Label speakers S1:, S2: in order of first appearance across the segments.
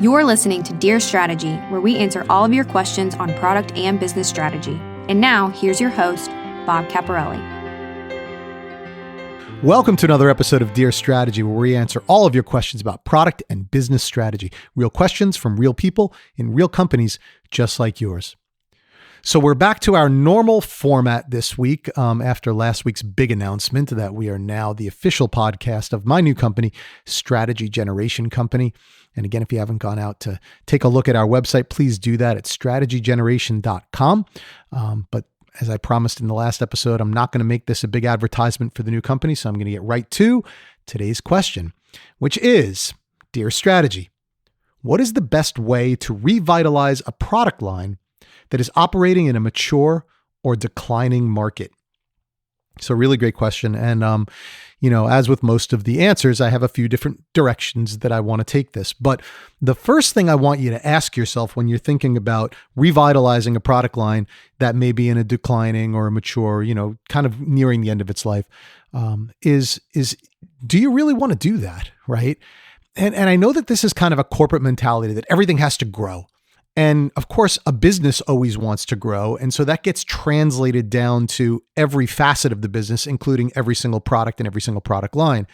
S1: You're listening to Dear Strategy, where we answer all of your questions on product and business strategy. And now, here's your host, Bob Caparelli.
S2: Welcome to another episode of Dear Strategy, where we answer all of your questions about product and business strategy. Real questions from real people in real companies just like yours. So we're back to our normal format this week after last week's big announcement that we are now the official podcast of my new company, Strategy Generation Company. And again, if you haven't gone out to take a look at our website, please do that at strategygeneration.com. But as I promised in the last episode, I'm not going to make this a big advertisement for the new company, so I'm going to get right to today's question, which is, Dear Strategy, what is the best way to revitalize a product line that is operating in a mature or declining market? So really great question. And, as with most of the answers, I have a few different directions that I want to take this. But the first thing I want you to ask yourself when you're thinking about revitalizing a product line that may be in a declining or a mature, kind of nearing the end of its life, is do you really want to do that, right? And I know that this is kind of a corporate mentality that everything has to grow. And of course, a business always wants to grow. And so that gets translated down to every facet of the business, including every single product and every single product line.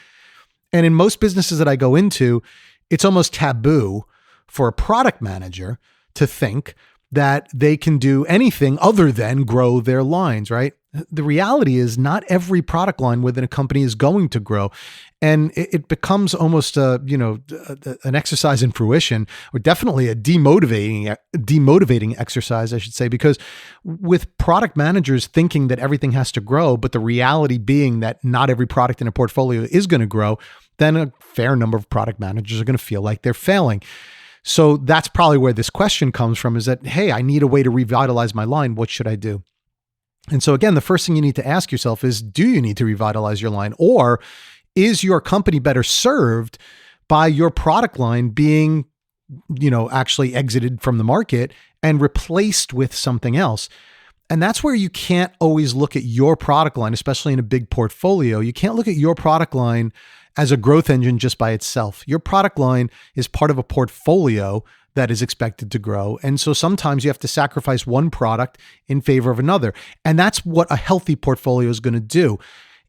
S2: And in most businesses that I go into, it's almost taboo for a product manager to think that they can do anything other than grow their lines, right? The reality is not every product line within a company is going to grow. And it becomes almost an exercise in fruition, or definitely a demotivating exercise, I should say, because with product managers thinking that everything has to grow, but the reality being that not every product in a portfolio is going to grow, then a fair number of product managers are going to feel like they're failing. So that's probably where this question comes from, is that, hey, I need a way to revitalize my line. What should I do? And so again, the first thing you need to ask yourself is, do you need to revitalize your line? Or is your company better served by your product line being, actually exited from the market and replaced with something else? And that's where you can't always look at your product line, especially in a big portfolio. You can't look at your product line as a growth engine just by itself. Your product line is part of a portfolio that is expected to grow. And so sometimes you have to sacrifice one product in favor of another. And that's what a healthy portfolio is going to do.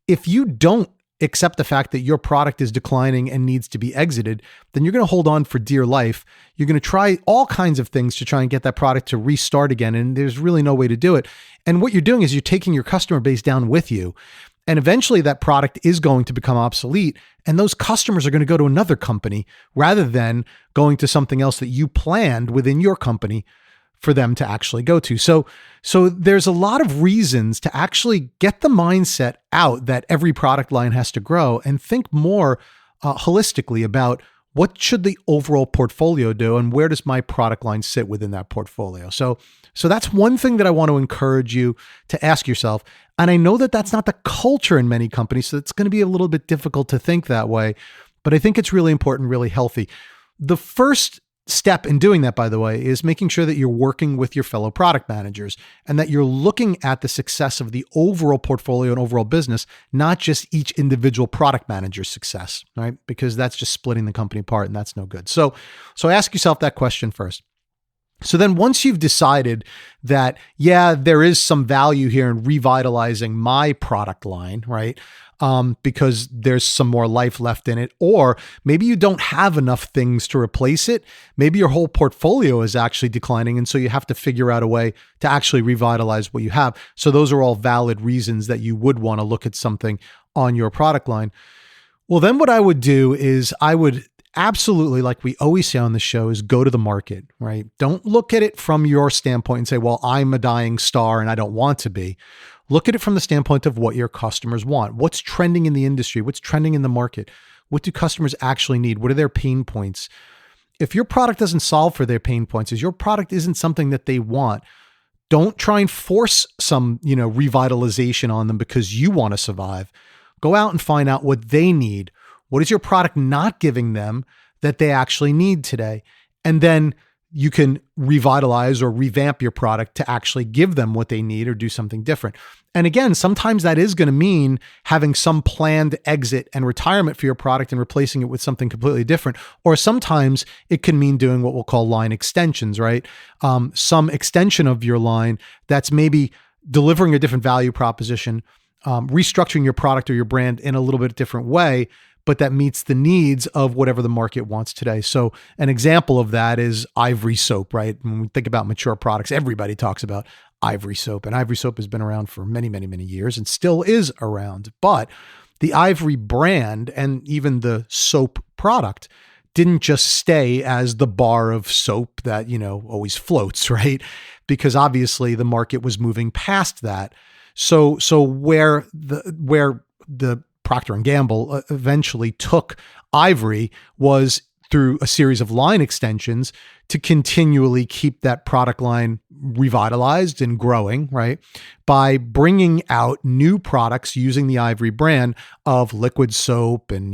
S2: If you don't accept the fact that your product is declining and needs to be exited, then you're going to hold on for dear life. You're going to try all kinds of things to try and get that product to restart again. And there's really no way to do it. And what you're doing is you're taking your customer base down with you. And eventually that product is going to become obsolete, and those customers are going to go to another company rather than going to something else that you planned within your company for them to actually go to. So there's a lot of reasons to actually get the mindset out that every product line has to grow and think more holistically about what should the overall portfolio do and where does my product line sit within that portfolio. So that's one thing that I want to encourage you to ask yourself. And I know that that's not the culture in many companies, so it's going to be a little bit difficult to think that way, but I think it's really important, really healthy. The first step in doing that, by the way, is making sure that you're working with your fellow product managers and that you're looking at the success of the overall portfolio and overall business, not just each individual product manager's success, right? Because that's just splitting the company apart, and that's no good. So ask yourself that question first. So then once you've decided that, yeah, there is some value here in revitalizing my product line, right? Because there's some more life left in it, or maybe you don't have enough things to replace it. Maybe your whole portfolio is actually declining. And so you have to figure out a way to actually revitalize what you have. So those are all valid reasons that you would want to look at something on your product line. Well, then what I would do is I would absolutely, like we always say on the show, is go to the market, right? Don't look at it from your standpoint and say, well, I'm a dying star and I don't want to be. Look at it from the standpoint of what your customers want. What's trending in the industry? What's trending in the market? What do customers actually need? What are their pain points? If your product doesn't solve for their pain points, if your product isn't something that they want, don't try and force some, revitalization on them because you want to survive. Go out and find out what they need. What is your product not giving them that they actually need today? And then you can revitalize or revamp your product to actually give them what they need or do something different. And again, sometimes that is going to mean having some planned exit and retirement for your product and replacing it with something completely different. Or sometimes it can mean doing what we'll call line extensions, right? Some extension of your line that's maybe delivering a different value proposition, restructuring your product or your brand in a little bit different way, but that meets the needs of whatever the market wants today. So an example of that is Ivory soap, right? When we think about mature products, everybody talks about Ivory soap, and Ivory soap has been around for many, many, many years and still is around. But the Ivory brand and even the soap product didn't just stay as the bar of soap that, always floats, right? Because obviously the market was moving past that. So where the Procter & Gamble eventually took Ivory was through a series of line extensions to continually keep that product line revitalized and growing, right? By bringing out new products using the Ivory brand of liquid soap and,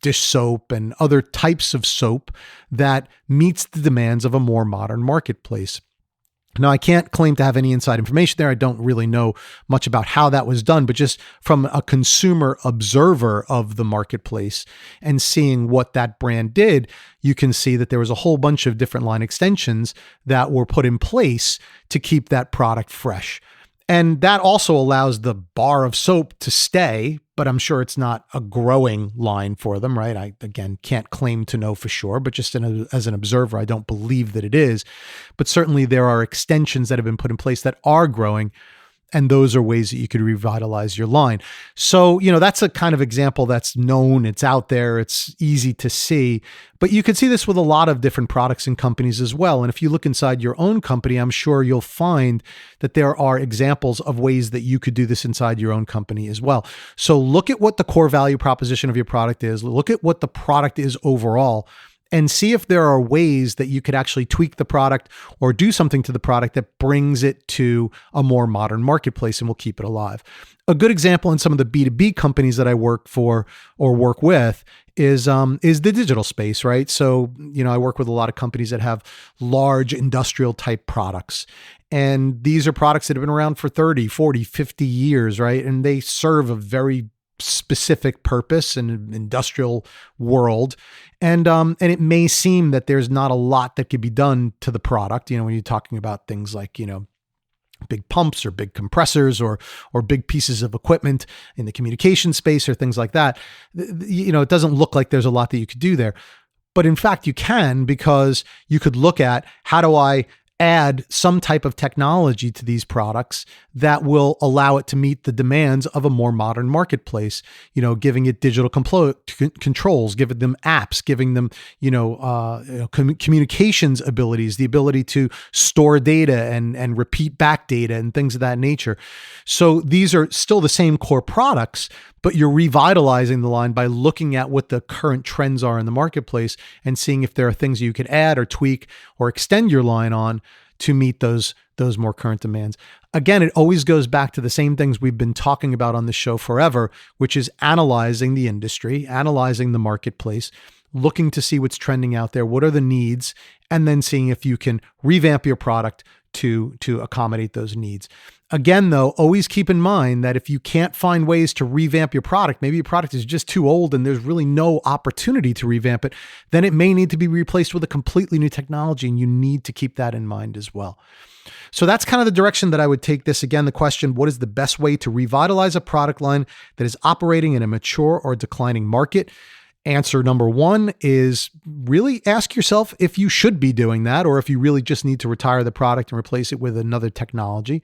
S2: dish soap and other types of soap that meets the demands of a more modern marketplace. Now, I can't claim to have any inside information there. I don't really know much about how that was done, but just from a consumer observer of the marketplace and seeing what that brand did, you can see that there was a whole bunch of different line extensions that were put in place to keep that product fresh. And that also allows the bar of soap to stay, but I'm sure it's not a growing line for them, right? I, again, can't claim to know for sure, but just as an observer, I don't believe that it is. But certainly there are extensions that have been put in place that are growing, and those are ways that you could revitalize your line. So, that's a kind of example that's known, it's out there, it's easy to see, but you could see this with a lot of different products and companies as well. And if you look inside your own company, I'm sure you'll find that there are examples of ways that you could do this inside your own company as well. So look at what the core value proposition of your product is, look at what the product is overall, and see if there are ways that you could actually tweak the product or do something to the product that brings it to a more modern marketplace and will keep it alive. A good example in some of the B2B companies that I work for or work with is the digital space, right? So, I work with a lot of companies that have large industrial type products. And these are products that have been around for 30, 40, 50 years, right? And they serve a very specific purpose in an industrial world. And it may seem that there's not a lot that could be done to the product, when you're talking about things like, big pumps or big compressors or big pieces of equipment in the communication space or things like that. It doesn't look like there's a lot that you could do there. But in fact, you can, because you could look at, how do I add some type of technology to these products that will allow it to meet the demands of a more modern marketplace, giving it digital controls, giving them apps, giving them, communications abilities, the ability to store data and repeat back data and things of that nature. So these are still the same core products, but you're revitalizing the line by looking at what the current trends are in the marketplace and seeing if there are things you could add or tweak or extend your line on to meet those more current demands. Again, it always goes back to the same things we've been talking about on the show forever, which is analyzing the industry, analyzing the marketplace, looking to see what's trending out there, what are the needs, and then seeing if you can revamp your product to accommodate those needs. Again, though, always keep in mind that if you can't find ways to revamp your product, maybe your product is just too old and there's really no opportunity to revamp it, then it may need to be replaced with a completely new technology, and you need to keep that in mind as well. So that's kind of the direction that I would take this. Again, the question, what is the best way to revitalize a product line that is operating in a mature or declining market? Answer number one is really ask yourself if you should be doing that, or if you really just need to retire the product and replace it with another technology.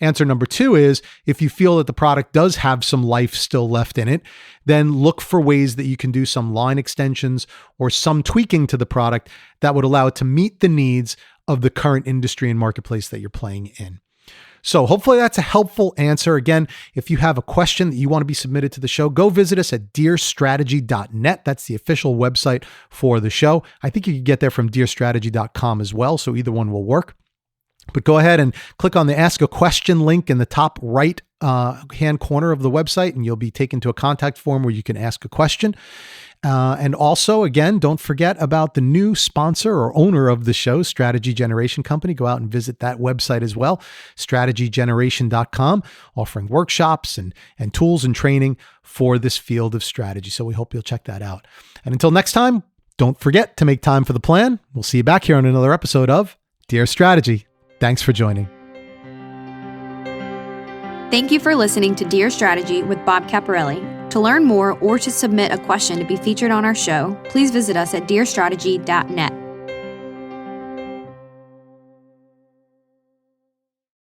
S2: Answer number two is, if you feel that the product does have some life still left in it, then look for ways that you can do some line extensions or some tweaking to the product that would allow it to meet the needs of the current industry and marketplace that you're playing in. So hopefully that's a helpful answer. Again, if you have a question that you want to be submitted to the show, go visit us at dearstrategy.net. That's the official website for the show. I think you can get there from dearstrategy.com as well, so either one will work. But go ahead and click on the Ask a Question link in the top right hand corner of the website, and you'll be taken to a contact form where you can ask a question. And also, again, don't forget about the new sponsor or owner of the show, Strategy Generation Company. Go out and visit that website as well, strategygeneration.com, offering workshops and tools and training for this field of strategy. So we hope you'll check that out. And until next time, don't forget to make time for the plan. We'll see you back here on another episode of Dear Strategy. Thanks for joining.
S1: Thank you for listening to Dear Strategy with Bob Caparelli. To learn more or to submit a question to be featured on our show, please visit us at dearstrategy.net.